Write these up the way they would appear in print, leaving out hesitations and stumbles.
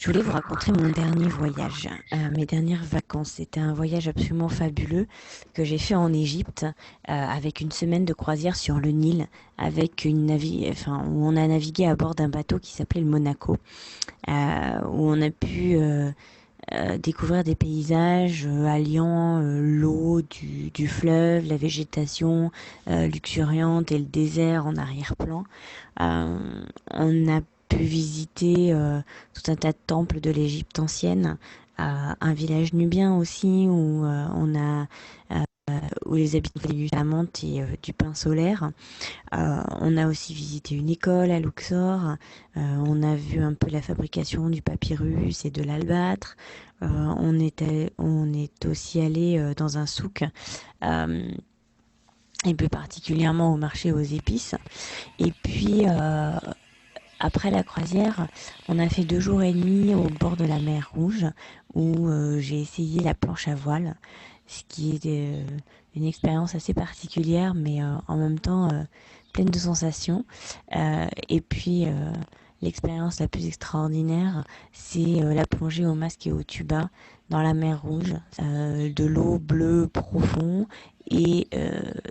Je voulais vous raconter mon dernier voyage, mes dernières vacances. C'était un voyage absolument fabuleux que j'ai fait en Égypte avec une semaine de croisière sur le Nil, avec où on a navigué à bord d'un bateau qui s'appelait le Monaco, où on a pu découvrir des paysages alliant l'eau du fleuve, la végétation luxuriante et le désert en arrière-plan. On a pu visiter tout un tas de temples de l'Égypte ancienne, un village nubien aussi où les habitants faisaient du menthe et du pain solaire. On a aussi visité une école à Luxor. On a vu un peu la fabrication du papyrus et de l'albâtre. On est aussi allé dans un souk, euh, et plus particulièrement au marché aux épices. Et puis, après la croisière, on a fait 2 jours et demi au bord de la mer Rouge, où j'ai essayé la planche à voile, ce qui est une expérience assez particulière, mais en même temps pleine de sensations. Et puis, l'expérience la plus extraordinaire, c'est la plongée au masque et au tuba dans la mer Rouge, de l'eau bleue profond et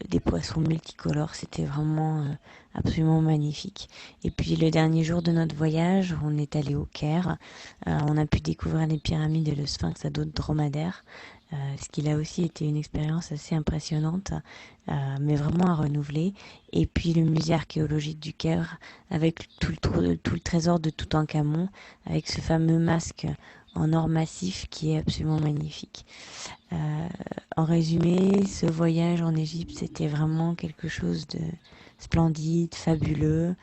des poissons multicolores. C'était vraiment absolument magnifique. Et puis le dernier jour de notre voyage, on est allé au Caire. On a pu découvrir les pyramides et le sphinx à dos de dromadaire, ce qui a aussi été une expérience assez impressionnante, mais vraiment à renouveler. Et puis le musée archéologique du Caire, avec tout le trésor de Toutankhamon, avec ce fameux masque en or massif qui est absolument magnifique. En résumé, ce voyage en Égypte, c'était vraiment quelque chose de splendide, fabuleux,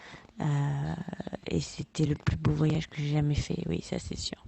et c'était le plus beau voyage que j'ai jamais fait, oui, ça c'est sûr.